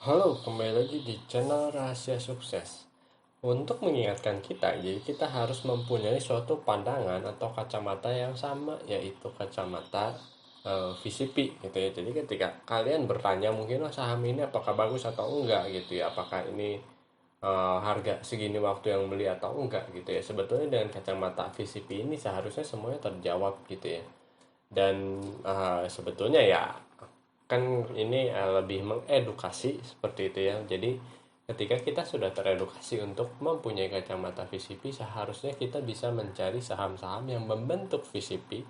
Halo, kembali lagi di channel Rahasia Sukses. Untuk mengingatkan kita, jadi kita harus mempunyai suatu pandangan atau kacamata yang sama, yaitu kacamata VCP gitu ya. Jadi ketika kalian bertanya mungkin saham ini apakah bagus atau enggak gitu ya, apakah ini harga segini waktu yang beli atau enggak gitu ya. Sebetulnya dengan kacamata VCP ini seharusnya semuanya terjawab gitu ya. Dan sebetulnya ya kan ini lebih mengedukasi seperti itu ya. Jadi ketika kita sudah teredukasi untuk mempunyai kacamata VCP, seharusnya kita bisa mencari saham-saham yang membentuk VCP,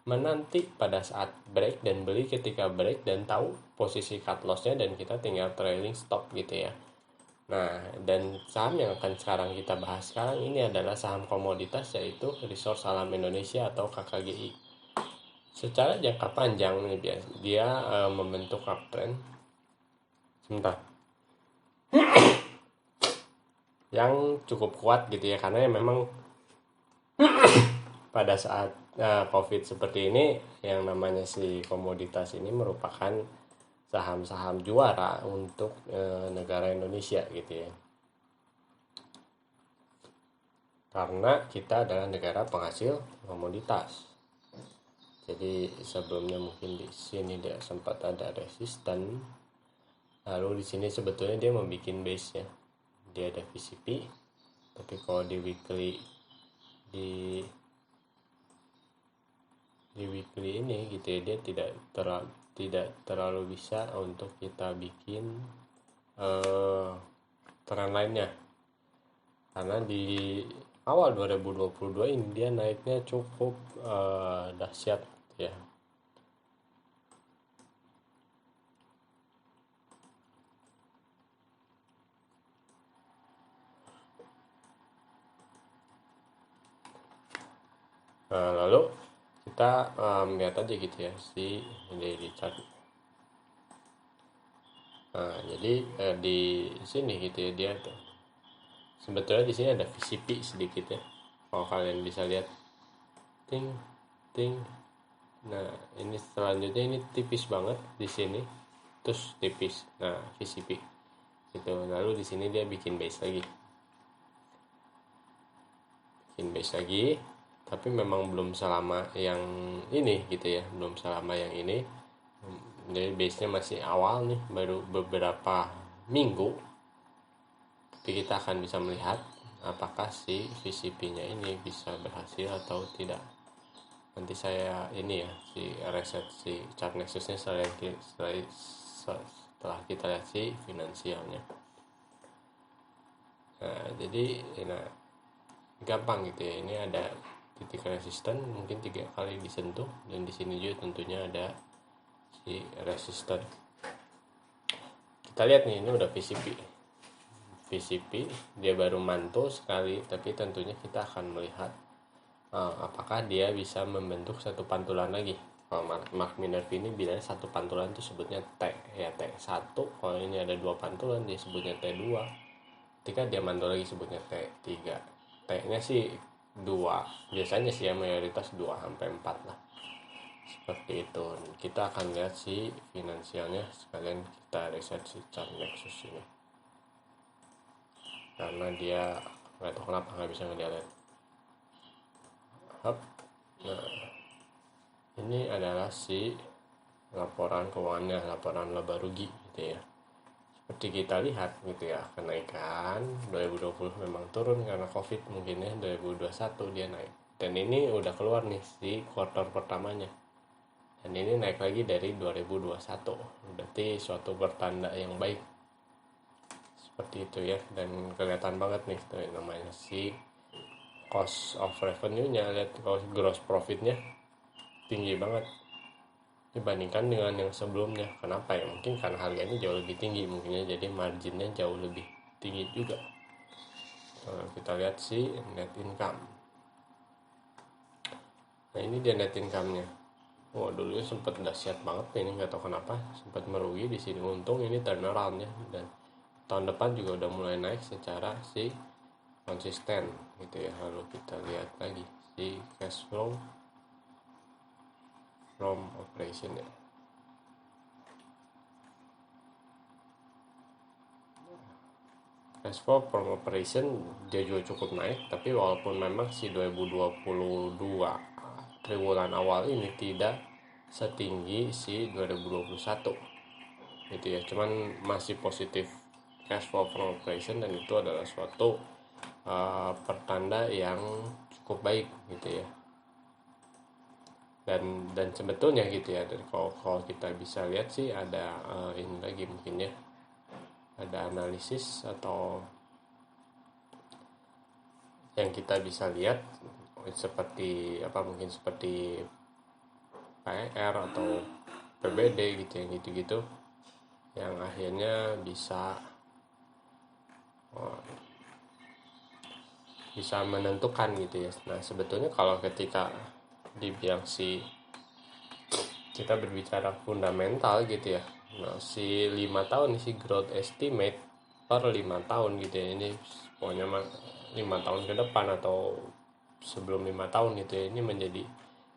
menanti pada saat break dan beli ketika break, dan tahu posisi cut lossnya, dan kita tinggal trailing stop gitu ya. Nah, dan saham yang akan sekarang kita bahas sekarang ini adalah saham komoditas, yaitu Resource Alam Indonesia atau KKGI. Secara jangka panjang nih dia membentuk uptrend sebentar yang cukup kuat gitu ya, karena memang pada saat COVID seperti ini yang namanya si komoditas ini merupakan saham-saham juara untuk negara Indonesia gitu ya, karena kita adalah negara penghasil komoditas. Jadi sebelumnya mungkin di sini dia sempat ada resisten, lalu di sini sebetulnya dia membuat base ya, dia ada VCP, tapi kalau di weekly di weekly ini gitu ya, dia tidak terlalu bisa untuk kita bikin eh, tren lainnya, karena di awal 2022 ini dia naiknya cukup dahsyat ya. Lalu kita melihat aja gitu ya si daily chart. Nah, jadi di sini gitu ya, dia tuh sebetulnya di sini ada VCP sedikit ya, kalau kalian bisa lihat, ting ting. Nah, ini selanjutnya ini tipis banget di sini, terus tipis. Nah, VCP gitu. Lalu di sini dia bikin base lagi, tapi memang belum selama yang ini gitu ya, belum selama yang ini. Jadi base nya masih awal nih, baru beberapa minggu. Tapi kita akan bisa melihat apakah si VCP nya ini bisa berhasil atau tidak. Nanti saya ini ya, si reset si chart nexusnya setelah kita lihat si finansialnya. Nah, jadi nah, gampang gitu ya, ini ada titik resisten mungkin 3 kali disentuh, dan di sini juga tentunya ada si resisten. Kita lihat nih, ini udah VCP dia baru mantul sekali, tapi tentunya kita akan melihat apakah dia bisa membentuk satu pantulan lagi. Kalau Mark Minervi ini bilangnya satu pantulan itu sebutnya T ya, T1. Kalau ini ada 2 pantulan dia sebutnya T2. Ketika dia mantul lagi sebutnya T3. T nya sih 2 biasanya sih ya, mayoritas 2 sampai 4 lah, seperti itu. Kita akan lihat si finansialnya sekalian, kita reset si chart nexus ini, karena dia nggak tahu kenapa nggak bisa ngeliat. Hop. Nah, ini adalah si laporan keuangannya, laporan laba rugi gitu ya. Seperti kita lihat gitu ya, kenaikan 2020 memang turun karena COVID mungkin ya, 2021 dia naik. Dan ini udah keluar nih si kuartal pertamanya. Dan ini naik lagi dari 2021. Berarti suatu pertanda yang baik. Seperti itu ya, dan kelihatan banget nih tuh namanya si cost of revenue-nya, lihat gross profit-nya tinggi banget dibandingkan dengan yang sebelumnya. Kenapa ya? Mungkin karena harganya jauh lebih tinggi mungkinnya, jadi marginnya jauh lebih tinggi juga. Kita lihat si net income. Nah, ini dia net income-nya. Wah, dulunya sempat dahsyat banget ini, nggak tahu kenapa sempat merugi di sini. Untung ini turnaround ya, dan tahun depan juga udah mulai naik secara si konsisten gitu ya. Lalu kita lihat lagi si cash flow from operation ya. cash flow from operation dia juga cukup naik, tapi walaupun memang si 2022 triwulan awal ini tidak setinggi si 2021 gitu ya, cuman masih positif cash flow from operation, dan itu adalah suatu pertanda yang cukup baik gitu ya. Dan sebetulnya gitu ya, dan kalau kita bisa lihat sih ada ini lagi mungkin ya, ada analisis atau yang kita bisa lihat seperti apa, mungkin seperti PER atau PBD gitu, yang gitu-gitu yang akhirnya bisa menentukan gitu ya. Nah sebetulnya kalau ketika dibilang si kita berbicara fundamental gitu ya, nah si 5 tahun si growth estimate per 5 tahun gitu ya, ini pokoknya 5 tahun ke depan atau sebelum 5 tahun gitu ya, ini menjadi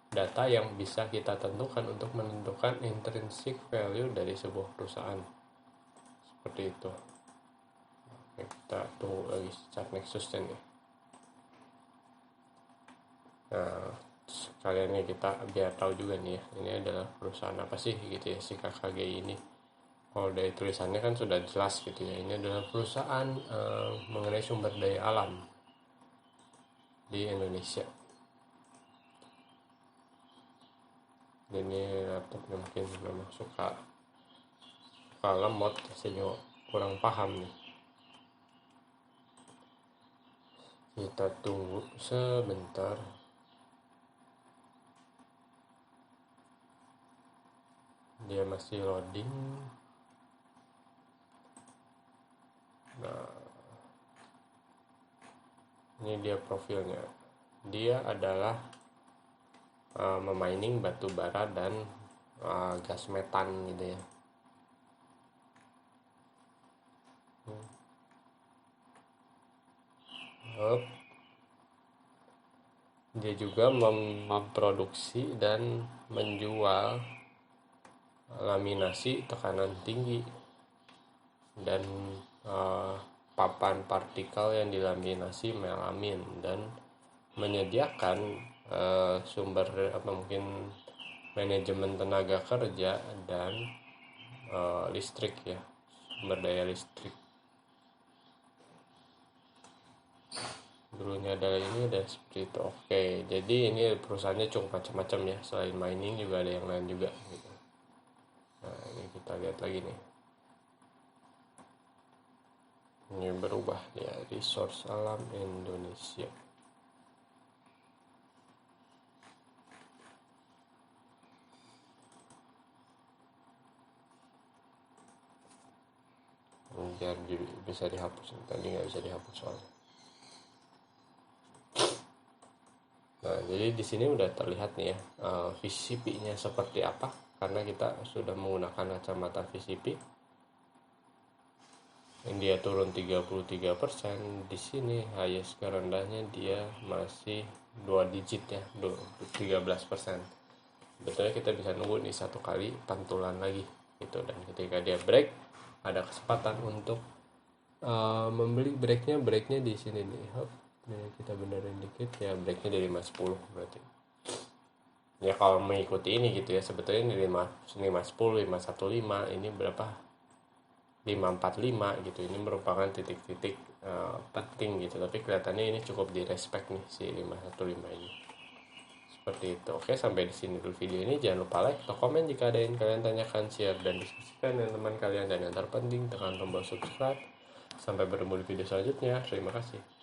data yang bisa kita tentukan untuk menentukan intrinsic value dari sebuah perusahaan seperti itu. Oke, kita tunggu lagi chart Nexus nih. Nah sekalian nih kita biar tahu juga nih ya, ini adalah perusahaan apa sih gitu ya si KKG ini. Kalau dari tulisannya kan sudah jelas gitu ya, ini adalah perusahaan mengenai sumber daya alam di Indonesia. Ini laptopnya mungkin memang suka lemot, saya kurang paham nih. Kita tunggu sebentar. Dia masih loading. Nah, ini dia profilnya. Dia adalah memining batu bara dan gas metan gitu ya. Dia juga memproduksi dan menjual laminasi tekanan tinggi dan papan partikel yang dilaminasi melamin, dan menyediakan sumber mungkin manajemen tenaga kerja dan listrik ya, sumber daya listrik. Dulunya adalah ini dan seperti itu. Oke, jadi ini perusahaannya cukup macam-macam ya, selain mining juga ada yang lain juga gitu. Nah ini kita lihat lagi nih, ini berubah ya, resource alam Indonesia. Biar bisa dihapus, tadi nggak bisa dihapus soalnya. Nah jadi di sini udah terlihat nih ya VCP-nya seperti apa, karena kita sudah menggunakan kacamata VCP. Dia turun 33%. Di sini highest kerendahnya dia masih 2 digit ya, 13%. Betulnya kita bisa nunggu nih satu kali pantulan lagi gitu, dan ketika dia break ada kesempatan untuk membeli. Breaknya di sini nih. Hop, nih kita benerin dikit ya, breaknya di 510 berarti. Ya kalau mengikuti ini gitu ya, sebetulnya di 510, 515 ini berapa? 545 gitu. Ini merupakan titik-titik penting gitu, tapi kelihatannya ini cukup direspek nih si 515 ini. Seperti itu. Oke, sampai di sini dulu video ini. Jangan lupa like atau komen jika ada yang kalian tanyakan, share dan diskusikan dengan teman kalian, dan yang terpenting tekan tombol subscribe. Sampai bertemu di video selanjutnya. Terima kasih.